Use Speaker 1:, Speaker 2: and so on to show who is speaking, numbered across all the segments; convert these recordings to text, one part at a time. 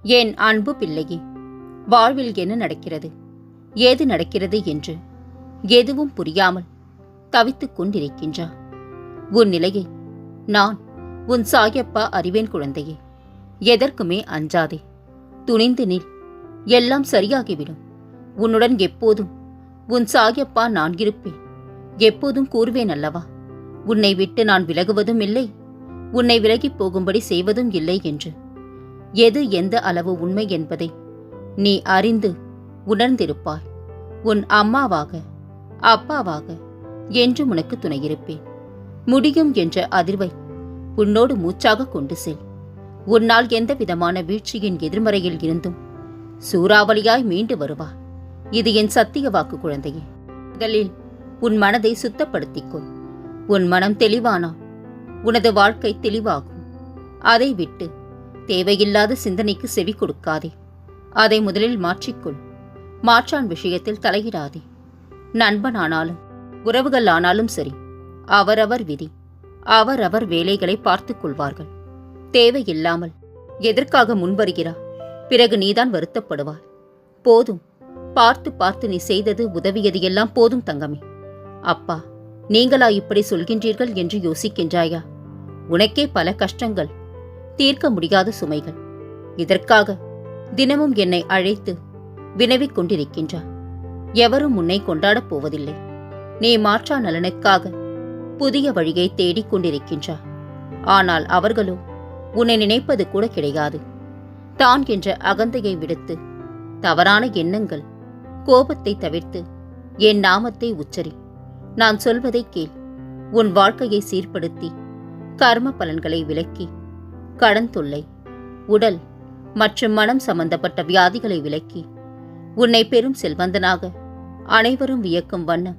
Speaker 1: என் அன்பு பிள்ளையே, வாழ்வில் என்ன நடக்கிறது, ஏது நடக்கிறது என்று எதுவும் புரியாமல் தவித்துக் கொண்டிருக்கின்றா. உன் நிலையை நான் உன் சாயப்பா அறிவேன் குழந்தையே. எதற்குமே அஞ்சாதே, துணிந்து நில், எல்லாம் சரியாகிவிடும். உன்னுடன் எப்போதும் உன் சாயப்பா நான் இருப்பேன். எப்போதும் கூறுவேன் அல்லவா, உன்னை விட்டு நான் விலகுவதும் இல்லை, உன்னை விலகிப் போகும்படி செய்வதும் இல்லை என்று. எது எந்த அளவு உண்மை என்பதை நீ அறிந்து உணர்ந்திருப்பாய். உன் அம்மாவாக அப்பாவாக என்றும் உனக்கு துணையிருப்பேன். முடியும் என்ற அதிர்வை உன்னோடு மூச்சாக கொண்டு செல். உன்னால் எந்த விதமான வீழ்ச்சியின் எதிர்மறையில் இருந்தும் சூறாவளியாய் மீண்டு வருவாய். இது என் சத்திய வாக்கு குழந்தையே. முதலில் உன் மனதை சுத்தப்படுத்திக்கொள். உன் மனம் தெளிவானால் உனது வாழ்க்கை தெளிவாகும். அதை விட்டு தேவையில்லாத சிந்தனைக்கு செவி கொடுக்காதே. அதை முதலில் மாற்றிக்கொள். மாற்றான் விஷயத்தில் தலையிடாதே. நண்பனானாலும் உறவுகள் ஆனாலும் சரி, அவரவர் விதி, அவரவர் வேலைகளை பார்த்துக் கொள்வார்கள். தேவையில்லாமல் எதற்காக முன்வருகிறாய்? பிறகு நீதான் வருத்தப்படுவாய். போதும், பார்த்து பார்த்து நீ செய்தது உதவியது எல்லாம் போதும் தங்கமே. அப்பா, நீங்களா இப்படி சொல்கின்றீர்கள் என்று யோசிக்கின்றாயா? உனக்கே பல கஷ்டங்கள், தீர்க்க முடியாத சுமைகள். இதற்காக தினமும் என்னை அழைத்து வினவிக் கொண்டிருக்கின்றார். எவரும் உன்னை கொண்டாடப் போவதில்லை. நீ மாற்றா நலனுக்காக புதிய வழியை தேடிக் கொண்டிருக்கின்றார். ஆனால் அவர்களோ உன்னை நினைப்பது கூட கிடையாது. தான் என்ற அகந்தையை விடுத்து தவறான எண்ணங்கள், கோபத்தை தவிர்த்து என் நாமத்தை உச்சரி. நான் சொல்வதை கேள். உன் வாழ்க்கையை சீர்படுத்தி கர்ம பலன்களை விலக்கி கடன் தொல்லை, உடல் மற்றும் மனம் சம்பந்தப்பட்ட வியாதிகளை விலக்கி உன்னை பெரும் செல்வந்தனாக அனைவரும் வியக்கும் வண்ணம்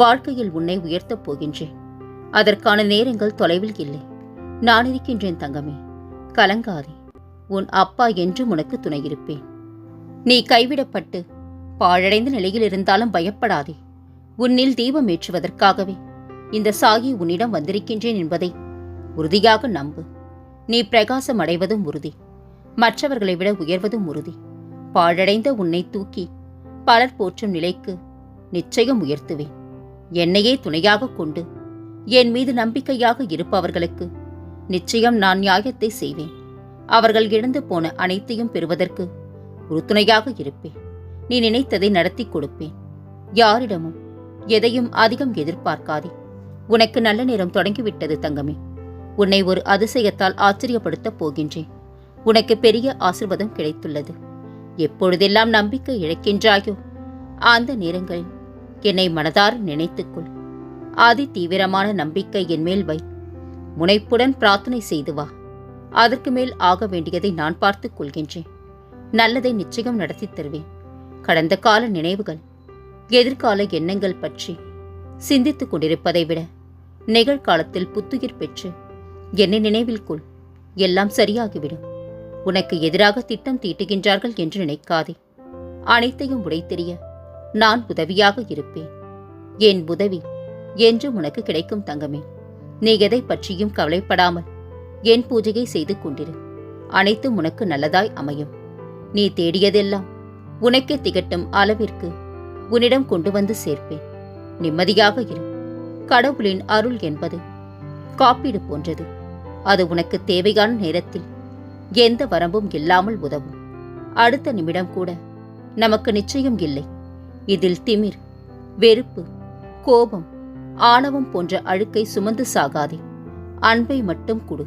Speaker 1: வாழ்க்கையில் உன்னை உயர்த்தப் போகின்றேன். அதற்கான நேரங்கள் தொலைவில் இல்லை. நான் இருக்கின்றேன் தங்கமே, கலங்காதே. உன் அப்பா என்றும் உனக்கு துணையிருப்பேன். நீ கைவிடப்பட்டு பாழடைந்த நிலையில் இருந்தாலும் பயப்படாதே. உன்னில் தீபம் ஏற்றுவதற்காகவே இந்த சாயி உன்னிடம் வந்திருக்கின்றேன் என்பதை உறுதியாக நம்பு. நீ பிரகாசம் அடைவதும் உறுதி, மற்றவர்களை விட உயர்வதும் உறுதி. பாழடைந்த உன்னை தூக்கி பலர் போற்றும் நிலைக்கு நிச்சயம் உயர்த்துவேன். என்னையே துணையாக கொண்டு என் மீது நம்பிக்கையாக இருப்பவர்களுக்கு நிச்சயம் நான் நியாயத்தை செய்வேன். அவர்கள் இழந்து போன அனைத்தையும் பெறுவதற்கு உறுதுணையாக இருப்பேன். நீ நினைத்ததை நடத்தி கொடுப்பேன். யாரிடமும் எதையும் அதிகம் எதிர்பார்க்காதே. உனக்கு நல்ல நேரம் தொடங்கிவிட்டது தங்கமே. உன்னை ஒரு அதிசயத்தால் ஆச்சரியப்படுத்தப் போகின்றேன். உனக்கு பெரிய ஆசீர்வாதம் கிடைத்துள்ளது. எப்பொழுதெல்லாம் நம்பிக்கை இழக்கின்றாயோ அந்த நேரங்களில் என்னை மனதார நினைத்துக்கொள். அதி தீவிரமான நம்பிக்கை என் மேல் வை. முனைப்புடன் பிரார்த்தனை செய்து வா. அதற்கு மேல் ஆக வேண்டியதை நான் பார்த்துக் கொள்கின்றேன். நல்லதை நிச்சயம் நடத்தித் தருவேன். கடந்த கால நினைவுகள், எதிர்கால எண்ணங்கள் பற்றி சிந்தித்துக் கொண்டிருப்பதை விட நிகழ்காலத்தில் புத்துயிர் பெற்று என்னை நினைவில் கொள். எல்லாம் சரியாகிவிடும். உனக்கு எதிராக திட்டம் தீட்டுகின்றார்கள் என்று நினைக்காதே. அனைத்தையும் உடைத்தெறிய நான் உதவியாக இருப்பேன். என் உதவி என்றும் உனக்கு கிடைக்கும் தங்கமே. நீ எதை பற்றியும் கவலைப்படாமல் என் பூஜையை செய்து கொண்டிரு. அனைத்தும் உனக்கு நல்லதாய் அமையும். நீ தேடியதெல்லாம் உனக்கே திகட்டும் அளவிற்கு உன்னிடம் கொண்டு வந்து சேர்ப்பேன். நிம்மதியாக இரு. கடவுளின் அருள் என்பது காப்பீடு போன்றது. அது உனக்கு தேவையான நேரத்தில் எந்த வரம்பும் இல்லாமல் உதவும். அடுத்த நிமிடம் கூட நமக்கு நிச்சயம் இல்லை. இதில் திமிர், வெறுப்பு, கோபம், ஆணவம் போன்ற அழுக்கை சுமந்து சாகாதே. அன்பை மட்டும் கொடு.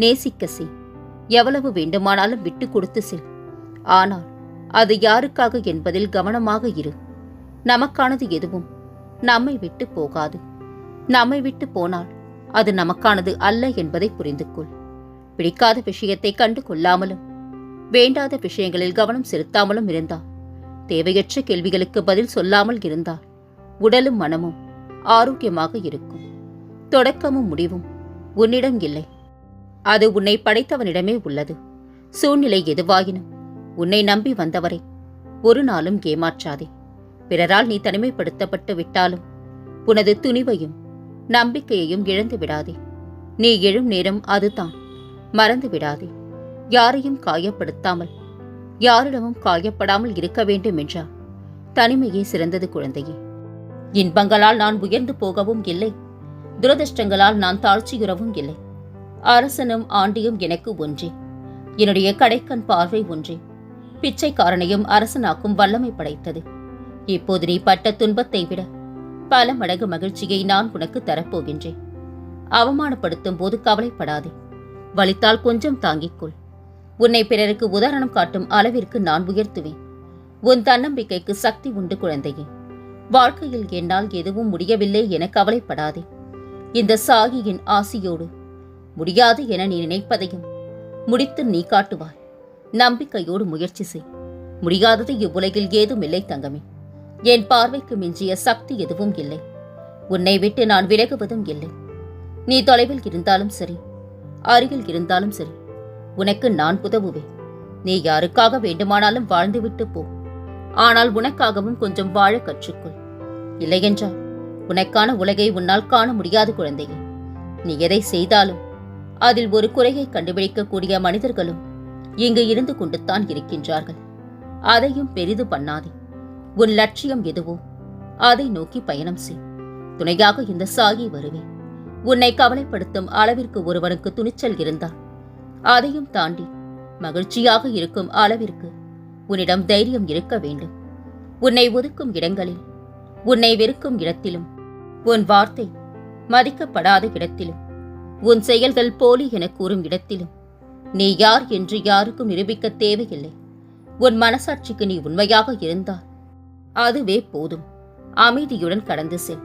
Speaker 1: நேசிக்க செய். எவ்வளவு வேண்டுமானாலும் விட்டு கொடுத்து செல். ஆனால் அது யாருக்காக என்பதில் கவனமாக இரு. நமக்கானது எதுவும் நம்மை விட்டு போகாது. நம்மை விட்டு போனால் அது நமக்கானது அல்ல என்பதை புரிந்து கொள். பிடிக்காத விஷயத்தை கண்டு கொள்ளாமலும் வேண்டாத விஷயங்களில் கவனம் செலுத்தாமலும் இருந்தால், தேவையற்ற கேள்விகளுக்கு பதில் சொல்லாமல் இருந்தால் உடலும் மனமும் ஆரோக்கியமாக இருக்கும். தொடக்கமும் முடிவும் உன்னிடம் இல்லை. அது உன்னை படைத்தவனிடமே உள்ளது. சூழ்நிலை எதுவாயினும் உன்னை நம்பி வந்தவரை ஒரு நாளும் ஏமாற்றாதே. பிறரால் நீ தனிமைப்படுத்தப்பட்டு விட்டாலும் உனது துணிவையும் நம்பிக்கையையும் இழந்து விடாதே. நீ எழும் நேரம் அதுதான், மறந்து விடாதே. யாரையும் காயப்படுத்தாமல் யாரிடமும் காயப்படாமல் இருக்க வேண்டும் என்றார். தனிமையே சிறந்தது குழந்தையே. இன்பங்களால் நான் உயர்ந்து போகவும் இல்லை, துரதிர்ஷ்டங்களால் நான் தாழ்ச்சியுறவும் இல்லை. அரசனும் ஆண்டியும் எனக்கு ஒன்றே, என்னுடைய கடைக்கண் பார்வை ஒன்றே பிச்சைக்காரனையும் அரசனாக்கும் வல்லமை படைத்தது. இப்போது நீ பட்ட துன்பத்தை விட பல மடங்கு மகிழ்ச்சியை நான் உனக்கு தரப்போகின்றேன். அவமானப்படுத்தும் போது கவலைப்படாதே, வலித்தால் கொஞ்சம் தாங்கிக்கொள். உன்னை பிறருக்கு உதாரணம் காட்டும் அளவிற்கு நான் உயர்த்துவேன். உன் தன்னம்பிக்கைக்கு சக்தி உண்டு குழந்தையே. வாழ்க்கையில் என்னால் எதுவும் முடியவில்லை என கவலைப்படாதே. இந்த சாகியின் ஆசியோடு முடியாது என நீ நினைப்பதையும் முடித்து நீ காட்டுவாய். நம்பிக்கையோடு முயற்சி செய். முடியாதது இவ்வுலகில் ஏதும் இல்லை தங்கமே. என் பார்வைக்கு மிஞ்சிய சக்தி எதுவும் இல்லை. உன்னை விட்டு நான் விலகுவதும் இல்லை. நீ தொலைவில் இருந்தாலும் சரி, அருகில் இருந்தாலும் சரி, உனக்கு நான் உதவுவேன். நீ யாருக்காக வேண்டுமானாலும் வாழ்ந்துவிட்டு போ. ஆனால் உனக்காகவும் கொஞ்சம் வாழ கற்றுக்கொள். இல்லையென்றால் உனக்கான உலகை உன்னால் காண முடியாது குழந்தையே. நீ எதை செய்தாலும் அதில் ஒரு குறையை கண்டுபிடிக்கக்கூடிய மனிதர்களும் இங்கு இருந்து கொண்டுத்தான் இருக்கின்றார்கள். அதையும் பெரிது பண்ணாதே. உன் லட்சியம் எதுவோ அதை நோக்கி பயணம் செய். துணையாக இந்த சாகி வருவேன். உன்னை கவலைப்படுத்தும் அளவிற்கு ஒருவனுக்கு துணிச்சல் இருந்தால் அதையும் தாண்டி மகிழ்ச்சியாக இருக்கும் அளவிற்கு உன்னிடம் தைரியம் இருக்க வேண்டும். உன்னை ஒதுக்கும் இடங்களில், உன்னை வெறுக்கும் இடத்திலும், உன் வார்த்தை மதிக்கப்படாத இடத்திலும், உன் செயல்கள் போலி என கூறும் இடத்திலும் நீ யார் என்று யாருக்கும் நிரூபிக்க தேவையில்லை. உன் மனசாட்சிக்கு நீ உண்மையாக இருந்தால் அதுவே போதும். அமைதியுடன் கடந்து செல்.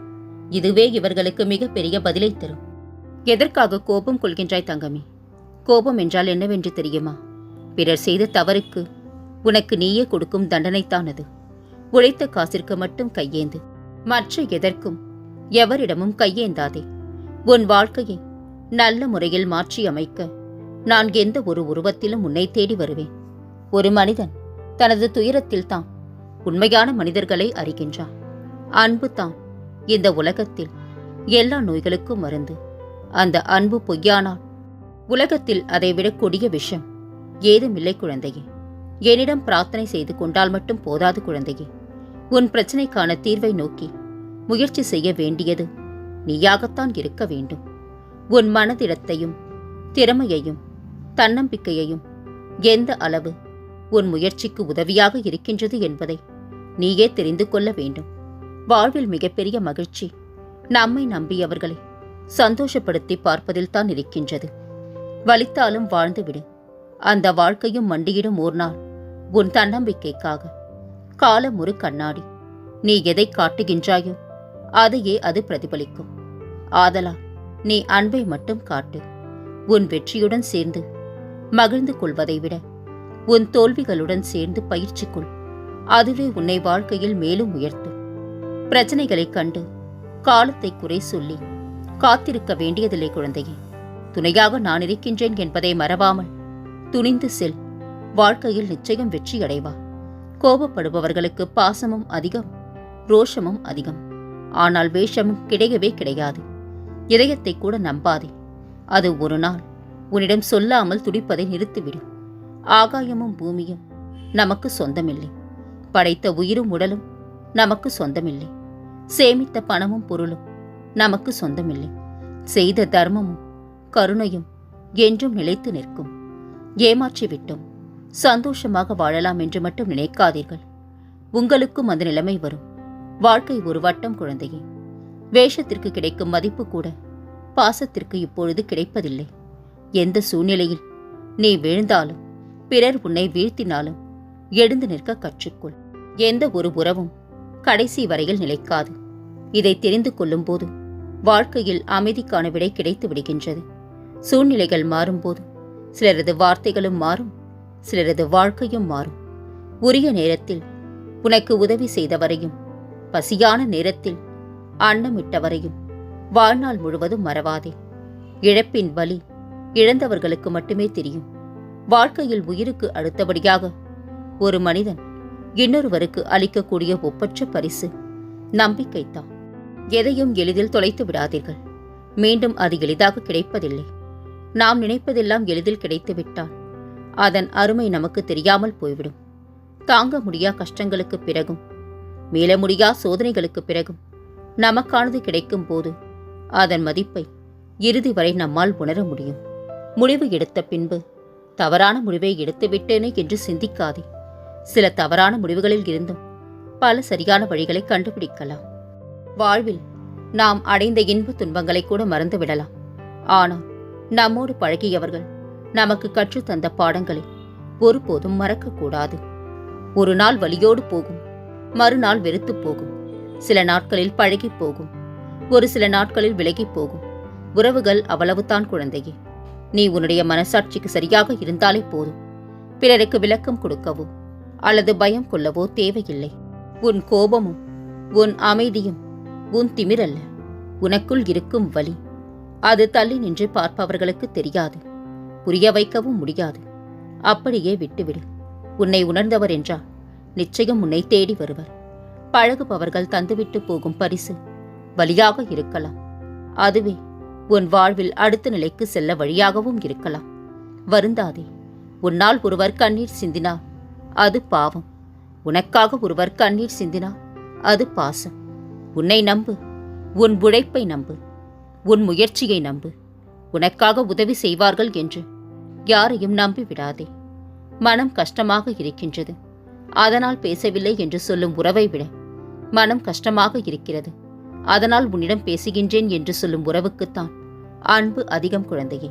Speaker 1: இதுவே இவர்களுக்கு மிகப்பெரிய பதிலை தரும். எதற்காக கோபம் கொள்கின்றாய் தங்கமே? கோபம் என்றால் என்னவென்று தெரியுமா? பிறர் செய்த தவறுக்கு உனக்கு நீயே கொடுக்கும் தண்டனைத்தான் அது. உழைத்த காசிற்கு மட்டும் கையேந்து, மற்ற எதற்கும் எவரிடமும் கையேந்தாதே. உன் வாழ்க்கையை நல்ல முறையில் மாற்றி அமைக்க நான் எந்த ஒரு உருவத்திலும் உன்னை தேடி வருவேன். ஒரு மனிதன் தனது துயரத்தில் தான் உண்மையான மனிதர்களை அறிகின்றான். அன்பு தான் இந்த உலகத்தில் எல்லா நோய்களுக்கும் மருந்து. அந்த அன்பு பொய்யானால் உலகத்தில் அதைவிட கொடிய விஷம் ஏதுமில்லை குழந்தையே. என்னிடம் பிரார்த்தனை செய்து கொண்டால் மட்டும் போதாது குழந்தையே. உன் பிரச்சனைக்கான தீர்வை நோக்கி முயற்சி செய்ய வேண்டியது நீயாகத்தான் இருக்க வேண்டும். உன் மனதிடத்தையும் திறமையையும் தன்னம்பிக்கையையும் எந்த அளவு உன் முயற்சிக்கு உதவியாக இருக்கின்றது என்பதை நீயே தெரிந்து கொள்ள வேண்டும். வாழ்வில் மிகப்பெரிய மகிழ்ச்சி நம்மை நம்பியவர்களை சந்தோஷப்படுத்தி பார்ப்பதில்தான் இருக்கின்றது. வலித்தாலும் வாழ்ந்துவிடு. அந்த வாழ்க்கையும் மண்டியிடும் ஓர் நாள் உன் தன்னம்பிக்கைக்காக. காலம் ஒரு கண்ணாடி. நீ எதை காட்டுகின்றாயோ அதையே அது பிரதிபலிக்கும். ஆதலால் நீ அன்பை மட்டும் காட்டு. உன் வெற்றியுடன் சேர்ந்து மகிழ்ந்து கொள்வதை விட உன் தோல்விகளுடன் சேர்ந்து பயிற்சி கொள். அதுவே உன்னை வாழ்க்கையில் மேலும் உயர்த்தும். பிரச்சனைகளைக் கண்டு காலத்தை குறை சொல்லி காத்திருக்க வேண்டியதில்லை குழந்தையே. துணையாக நான் இருக்கின்றேன் என்பதை மறவாமல் துணிந்து செல். வாழ்க்கையில் நிச்சயம் வெற்றி அடைவா. கோபப்படுபவர்களுக்கு பாசமும் அதிகம், ரோஷமும் அதிகம். ஆனால் வேஷமும் கிடையவே கிடையாது. இதயத்தை கூட நம்பாதே. அது ஒரு நாள் உன்னிடம் சொல்லாமல் துடிப்பதை நிறுத்திவிடும். ஆகாயமும் பூமியும் நமக்கு சொந்தமில்லை. படைத்த உயிரும் உடலும் நமக்கு சொந்தமில்லை. சேமித்த பணமும் பொருளும் நமக்கு சொந்தமில்லை. செய்த தர்மமும் கருணையும் என்றும் நிலைத்து நிற்கும். ஏமாற்றிவிட்டோம், சந்தோஷமாக வாழலாம் என்று மட்டும் நினைக்காதீர்கள். உங்களுக்கும் அந்த நிலைமை வரும். வாழ்க்கை ஒரு வட்டம் குழந்தையே. வேஷத்திற்கு கிடைக்கும் மதிப்பு கூட பாசத்திற்கு இப்பொழுது கிடைப்பதில்லை. எந்த சூழ்நிலையில் நீ வீழ்ந்தாலும் பிறர் உன்னை வீழ்த்தினாலும் எழுந்து நிற்க கற்றுக்கொள். எந்த ஒரு உறவும் கடைசி வரையில் நிலைக்காது. இதை தெரிந்து கொள்ளும் போது வாழ்க்கையில் அமைதிக்கான விடை கிடைத்து விடுகின்றது. சூழ்நிலைகள் மாறும்போது சிலரது வார்த்தைகளும் மாறும், சிலரது வாழ்க்கையும் மாறும். உரிய நேரத்தில் உனக்கு உதவி செய்தவரையும், பசியான நேரத்தில் அன்னமிட்டவரையும் வாழ்நாள் முழுவதும் மறவாதே. இழப்பின் வலி இழந்தவர்களுக்கு மட்டுமே தெரியும். வாழ்க்கையில் உயிருக்கு அடுத்தபடியாக ஒரு மனிதன் இன்னொருவருக்கு அளிக்கக்கூடிய ஒப்பற்ற பரிசு நம்பிக்கைத்தான். எதையும் எளிதில் தொலைத்து விடாதீர்கள். மீண்டும் அது எளிதாக கிடைப்பதில்லை. நாம் நினைப்பதெல்லாம் எளிதில் கிடைத்துவிட்டால் அதன் அருமை நமக்கு தெரியாமல் போய்விடும். தாங்க முடியா கஷ்டங்களுக்கு பிறகும், மீள முடியா சோதனைகளுக்கு பிறகும் நமக்கானது கிடைக்கும் போது அதன் மதிப்பை இறுதி வரை நம்மால் உணர முடியும். முடிவு எடுத்த பின்பு தவறான முடிவை எடுத்துவிட்டேனே என்று சிந்திக்காதே. சில தவறான முடிவுகளில் இருந்தும் பல சரியான வழிகளை கண்டுபிடிக்கலாம். வாழ்வில் நாம் அடைந்த இன்ப துன்பங்களை கூட மறந்துவிடலாம். ஆனால் நம்மோடு பழகியவர்கள் நமக்கு கற்றுத்தந்த பாடங்களை ஒருபோதும் மறக்கக்கூடாது. ஒரு நாள் வலியோடு போகும், மறுநாள் வெறுத்து போகும், சில நாட்களில் பழகி போகும், ஒரு சில நாட்களில் விலகி போகும். உறவுகள் அவ்வளவுதான் குழந்தையே. நீ உன்னுடைய மனசாட்சிக்கு சரியாக இருந்தாலே போதும். பிறருக்கு விளக்கம் கொடுக்கவோ அல்லது பயம் கொள்ளவோ தேவையில்லை. உன் கோபமும் உன் அமைதியும் உன் திமிரல்ல, உனக்குள் இருக்கும் வலி. அது தள்ளி நின்று பார்ப்பவர்களுக்கு தெரியாது, புரிய வைக்கவும் முடியாது. அப்படியே விட்டுவிடு. உன்னை உணர்ந்தவர் என்றால் நிச்சயம் உன்னை தேடி வருவர். பழகுபவர்கள் தந்துவிட்டு போகும் பரிசு வழியாக இருக்கலாம். அதுவே உன் வாழ்வில் அடுத்த நிலைக்கு செல்ல வழியாகவும் இருக்கலாம். வருந்தாதே. உன்னால் ஒருவர் கண்ணீர் சிந்தினார், அது பாவம். உனக்காக ஒருவர் கண்ணீர் சிந்தினார், அது பாசம். உன்னை நம்பு, உன் உழைப்பை நம்பு, உன் முயற்சியை நம்பு. உனக்காக உதவி செய்வார்கள் என்று யாரையும் நம்பிவிடாதே. மனம் கஷ்டமாக இருக்கின்றது, அதனால் பேசவில்லை என்று சொல்லும் உறவை விட மனம் கஷ்டமாக இருக்கிறது, அதனால் உன்னிடம் பேசுகின்றேன் என்று சொல்லும் உறவுக்குத்தான் அன்பு அதிகம் குழந்தையே.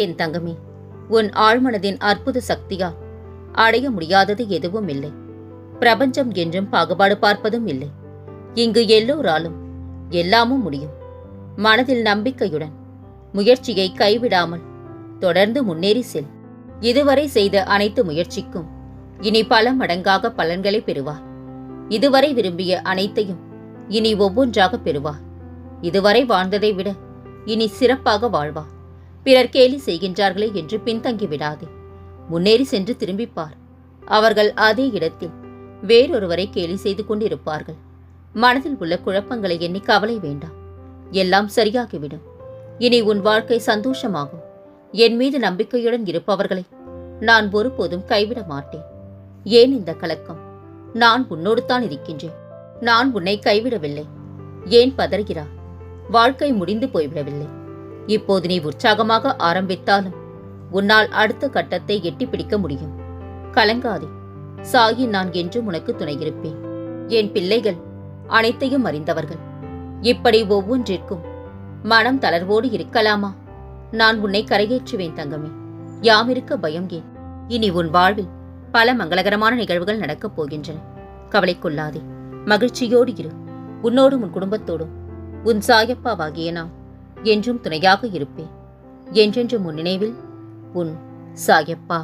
Speaker 1: என் தங்கமே, உன் ஆழ்மனதின் அற்புத சக்தியால் அடைய முடியாதது எதுவும் இல்லை. பிரபஞ்சம் என்றும் பாகுபாடு பார்ப்பதும் இல்லை. இங்கு எல்லோராலும் எல்லாமும் முடியும். மனதில் நம்பிக்கையுடன் முயற்சியை கைவிடாமல் தொடர்ந்து முன்னேறி செல். இதுவரை செய்த அனைத்து முயற்சிக்கும் இனி பல மடங்காக பலன்களை பெறுவார். இதுவரை விரும்பிய அனைத்தையும் இனி ஒவ்வொன்றாக பெறுவார். இதுவரை வாழ்ந்ததை விட இனி சிறப்பாக வாழ்வார். பிறர் கேலி செய்கின்றார்களே என்று பின்தங்கி விடாதே. முன்னேறி சென்று திரும்பிப்பார். அவர்கள் அதே இடத்தில் வேறொருவரை கேலி செய்து கொண்டிருப்பார்கள். மனதில் உள்ள குழப்பங்களை எண்ணி கவலை வேண்டாம். எல்லாம் சரியாகிவிடும். இனி உன் வாழ்க்கை சந்தோஷமாகும். என் மீது நம்பிக்கையுடன் இருப்பவர்களை நான் ஒருபோதும் கைவிட மாட்டேன். ஏன் இந்த கலக்கம்? நான் உன்னோடு தான் இருக்கின்றேன். நான் உன்னை கைவிடவில்லை. ஏன் பதறுகிறாய்? வாழ்க்கை முடிந்து போய்விடவில்லை. இப்போது நீ உற்சாகமாக ஆரம்பித்தாலும் உன்னால் அடுத்த கட்டத்தை எட்டி பிடிக்க முடியும். கலங்காதே. சாயி நான் என்றும் உனக்கு துணையிருப்பேன். என் பிள்ளைகள் அனைத்தையும் அறிந்தவர்கள். இப்படி ஒவ்வொன்றிற்கும் மனம் தளர்வோடு இருக்கலாமா? நான் உன்னை கரையேற்றுவேன் தங்கமே. யாமிருக்க பயம் ஏன்? இனி உன் வாழ்வில் பல மங்களகரமான நிகழ்வுகள் நடக்கப் போகின்றன. கவலை கொள்ளாதே. மகிழ்ச்சியோடு இரு. உன்னோடும் உன் குடும்பத்தோடும் உன் சாயப்பாவாகிய நான் என்றும் துணையாக இருப்பேன். என்றென்றும் உன் நினைவில் உன் சாயப்பா.